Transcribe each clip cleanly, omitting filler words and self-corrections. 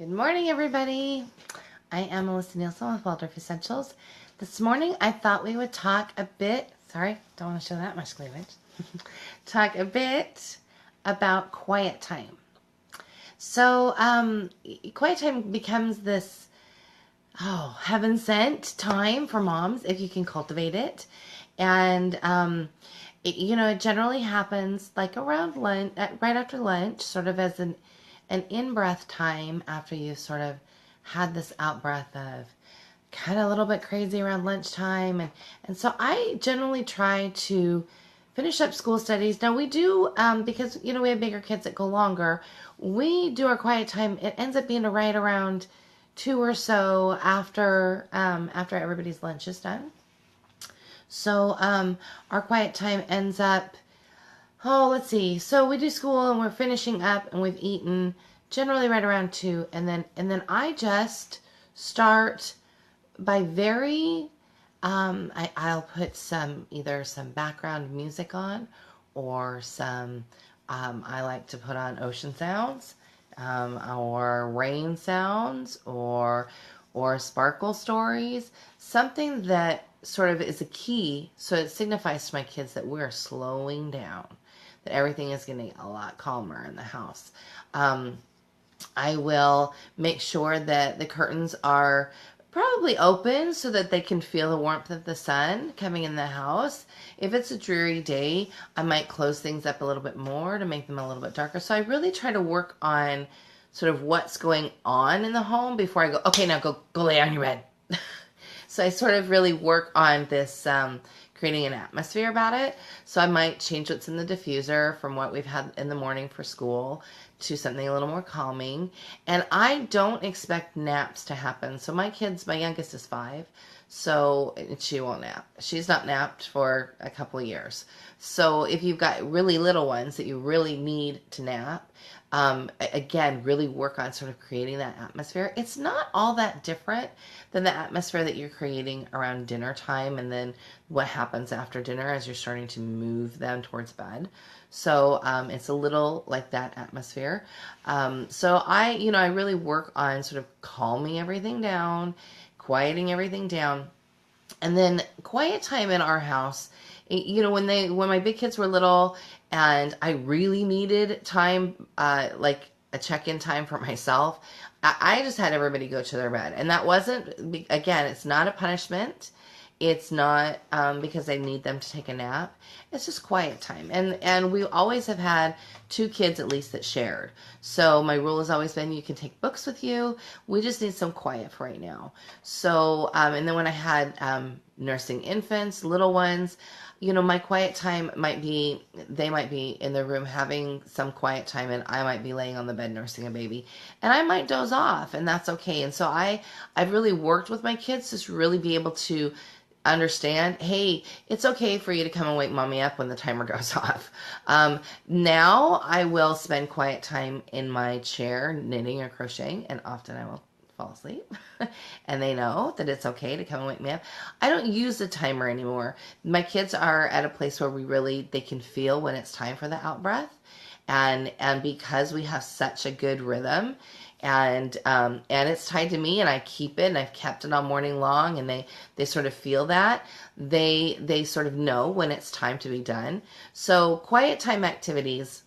Good morning, everybody. I am Melissa Nielsen with Waldorf Essentials. This morning, I thought we would talk a bit, sorry, don't want to show that much cleavage, talk a bit about quiet time. So, quiet time becomes this, heaven sent time for moms if you can cultivate it. And, it generally happens like around lunch, right after lunch, sort of as an in-breath time after you sort of had this out-breath of kind of a little bit crazy around lunchtime. And so I generally try to finish up school studies. Now we do, because, we have bigger kids that go longer, we do our quiet time. It ends up being right around 2 or so after everybody's lunch is done. So our quiet time ends up, let's see. So we do school and we're finishing up and we've eaten generally right around 2. And then I just start by I'll put either some background music on or I like to put on ocean sounds, or rain sounds or sparkle stories, something that sort of is a key. So it signifies to my kids that we're slowing down, that everything is getting a lot calmer in the house. I will make sure that the curtains are probably open so that they can feel the warmth of the sun coming in the house. If it's a dreary day, I might close things up a little bit more to make them a little bit darker. So I really try to work on sort of what's going on in the home before I go, okay, now go lay on your bed. So I sort of really work on this, creating an atmosphere about it. So I might change what's in the diffuser from what we've had in the morning for school to something a little more calming. And I don't expect naps to happen. So my youngest is 5, so she won't nap. She's not napped for a couple of years. So if you've got really little ones that you really need to nap, again, really work on sort of creating that atmosphere. It's not all that different than the atmosphere that you're creating around dinner time and then what happens after dinner as you're starting to move them towards bed. So it's a little like that atmosphere. So I really work on sort of calming everything down, quieting everything down. And then quiet time in our house, when my big kids were little and I really needed time, like a check-in time for myself, I just had everybody go to their bed. And that wasn't, again, it's not a punishment. It's not because I need them to take a nap. It's just quiet time. And we always have had 2 kids at least that shared. So my rule has always been you can take books with you. We just need some quiet for right now. So, and then when I had nursing infants, little ones, my quiet time they might be in the room having some quiet time and I might be laying on the bed nursing a baby. And I might doze off and that's okay. And so I've really worked with my kids to really be able to understand, hey, it's okay for you to come and wake mommy up when the timer goes off. Now I will spend quiet time in my chair knitting or crocheting, and often I will fall asleep. And they know that it's okay to come and wake me up. I don't use the timer anymore. My kids are at a place where they can feel when it's time for the out breath. And because we have such a good rhythm, and it's tied to me and I keep it and I've kept it all morning long, and they sort of feel that they sort of know when it's time to be done. So quiet time activities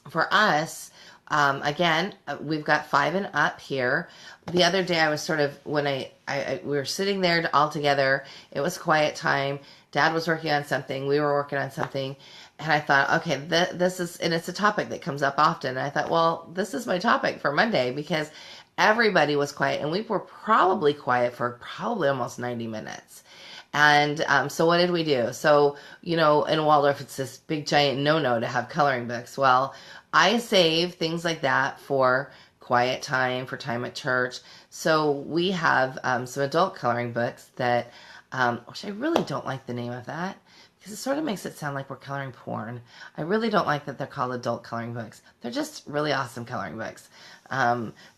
for us, again, we've got 5 and up here. The other day I was sort of, when we were sitting there all together, it was quiet time. Dad was working on something, we were working on something, and I thought, okay, this is, and it's a topic that comes up often. And I thought, well, this is my topic for Monday because everybody was quiet and we were probably quiet for probably almost 90 minutes. And so what did we do? So, in Waldorf, it's this big giant no-no to have coloring books. Well, I save things like that for quiet time, for time at church. So we have some adult coloring books that, which I really don't like the name of that, because it sort of makes it sound like we're coloring porn. I really don't like that they're called adult coloring books. They're just really awesome coloring books.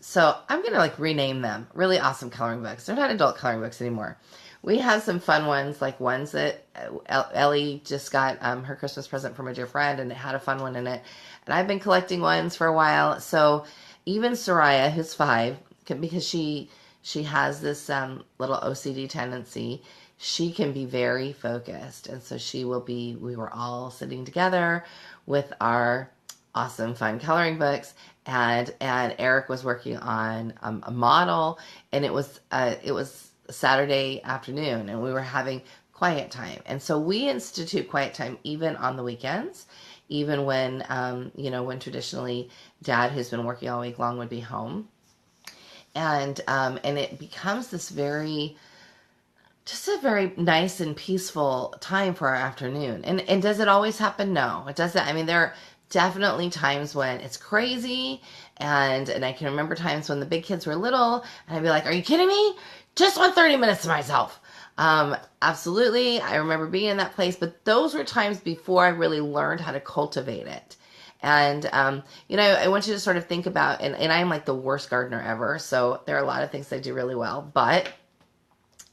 So I'm going to rename them really awesome coloring books. They're not adult coloring books anymore. We have some fun ones, like ones that Ellie just got her Christmas present from a dear friend, and it had a fun one in it. And I've been collecting ones for a while. So even Soraya, who's 5, because she has this little OCD tendency, she can be very focused. And so we were all sitting together with our awesome fun coloring books, and Eric was working on a model, and it was Saturday afternoon, and we were having quiet time. And so we institute quiet time even on the weekends, even when when traditionally Dad, who's been working all week long, would be home. And it becomes this just a very nice and peaceful time for our afternoon. And does it always happen? No, it doesn't. I mean, there are definitely times when it's crazy, and I can remember times when the big kids were little, and I'd be like, "Are you kidding me? Just want 30 minutes to myself." Absolutely, I remember being in that place, but those were times before I really learned how to cultivate it. And, I want you to sort of think about, and I'm like the worst gardener ever, so there are a lot of things I do really well, but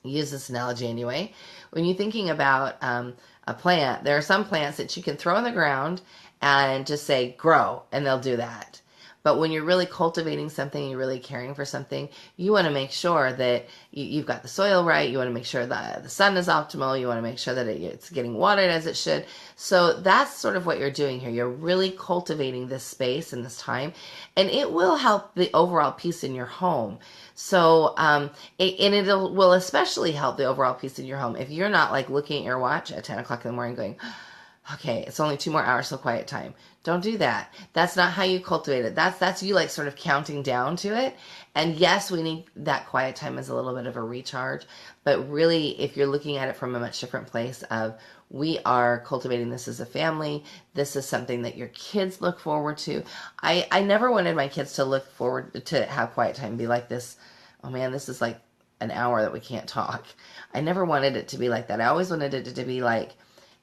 use this analogy anyway. When you're thinking about a plant, there are some plants that you can throw in the ground and just say, grow, and they'll do that. But when you're really cultivating something, you're really caring for something, you want to make sure that you've got the soil right. You want to make sure that the sun is optimal. You want to make sure that it's getting watered as it should. So that's sort of what you're doing here. You're really cultivating this space and this time, and it will help the overall peace in your home. So, it will especially help the overall peace in your home if you're not like looking at your watch at 10 o'clock in the morning going, okay, it's only 2 more hours till quiet time. Don't do that. That's not how you cultivate it. That's you like sort of counting down to it. And yes, we need that quiet time as a little bit of a recharge. But really, if you're looking at it from a much different place of, we are cultivating this as a family. This is something that your kids look forward to. I never wanted my kids to look forward to have quiet time and be like this, oh man, this is like an hour that we can't talk. I never wanted it to be like that. I always wanted it to be like,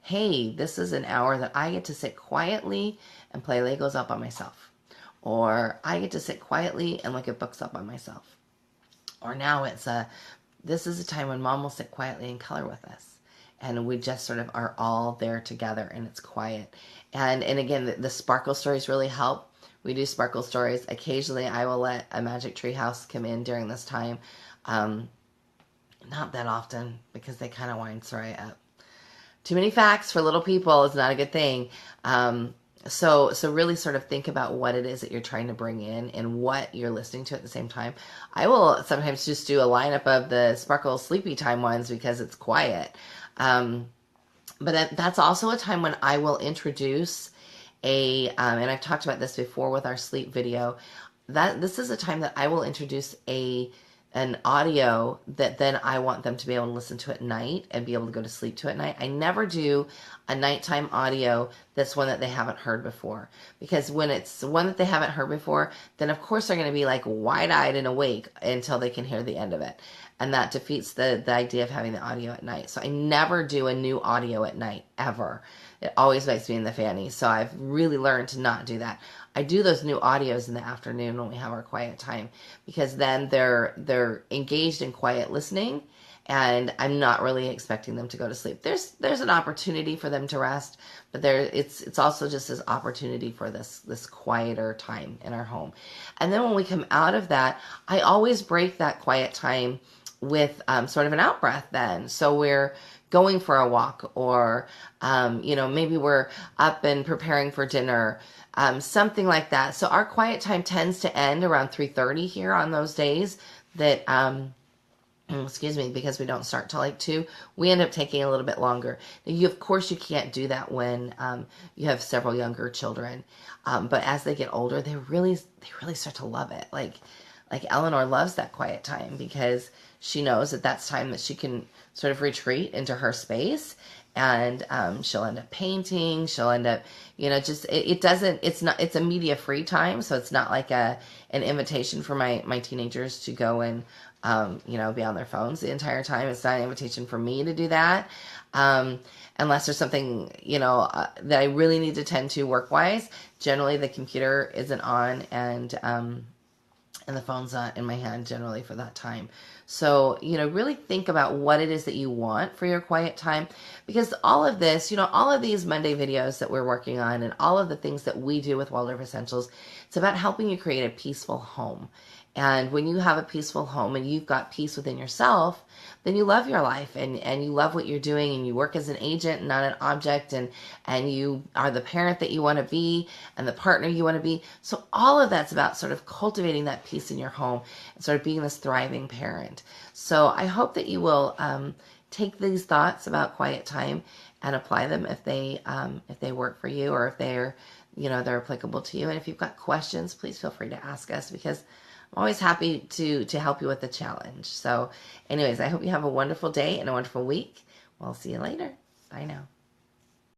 hey, this is an hour that I get to sit quietly and play Legos all by myself. Or I get to sit quietly and look at books all by myself. Or now this is a time when Mom will sit quietly and color with us. And we just sort of are all there together, and it's quiet. And again, the sparkle stories really help. We do sparkle stories. Occasionally, I will let a magic tree house come in during this time. Not that often, because they kind of wind Soraya up. Too many facts for little people is not a good thing. So really sort of think about what it is that you're trying to bring in and what you're listening to at the same time. I will sometimes just do a lineup of the Sparkle Sleepy Time ones because it's quiet. But that's also a time when I will introduce and I've talked about this before with our sleep video, that this is a time that I will introduce an audio that then I want them to be able to listen to at night and be able to go to sleep to at night. I never do a nighttime audio that's one that they haven't heard before. Because when it's one that they haven't heard before, then of course they're going to be like wide-eyed and awake until they can hear the end of it. And that defeats the idea of having the audio at night. So I never do a new audio at night, ever. It always makes me in the fanny. So I've really learned to not do that. I do those new audios in the afternoon when we have our quiet time, because then they're engaged in quiet listening, and I'm not really expecting them to go to sleep. There's an opportunity for them to rest, but it's also just this opportunity for this quieter time in our home. And then when we come out of that, I always break that quiet time with sort of an out breath then. So we're going for a walk, or maybe we're up and preparing for dinner. Something like that. So our quiet time tends to end around 3:30 here on those days that, because we don't start till like 2, we end up taking a little bit longer. Now, of course, you can't do that when you have several younger children. But as they get older, they really start to love it. Like Eleanor loves that quiet time because she knows that that's time that she can sort of retreat into her space. And she'll end up painting. She'll end up, it's a media free time. So it's not like an invitation for my teenagers to go and, be on their phones the entire time. It's not an invitation for me to do that. Unless there's something, that I really need to tend to work-wise. Generally, the computer isn't on, and the phone's not in my hand generally for that time. So, really think about what it is that you want for your quiet time, because all of this, all of these Monday videos that we're working on and all of the things that we do with Waldorf Essentials, It's about helping you create a peaceful home. And when you have a peaceful home and you've got peace within yourself, then you love your life and you love what you're doing, and you work as an agent, not an object, and you are the parent that you want to be and the partner you want to be. So all of that's about sort of cultivating that peace in your home and sort of being this thriving parent. So I hope that you will take these thoughts about quiet time and apply them if they work for you, or if they're applicable to you. And if you've got questions, please feel free to ask us, because I'm always happy to help you with the challenge. So anyways, I hope you have a wonderful day and a wonderful week. We'll see you later. Bye now.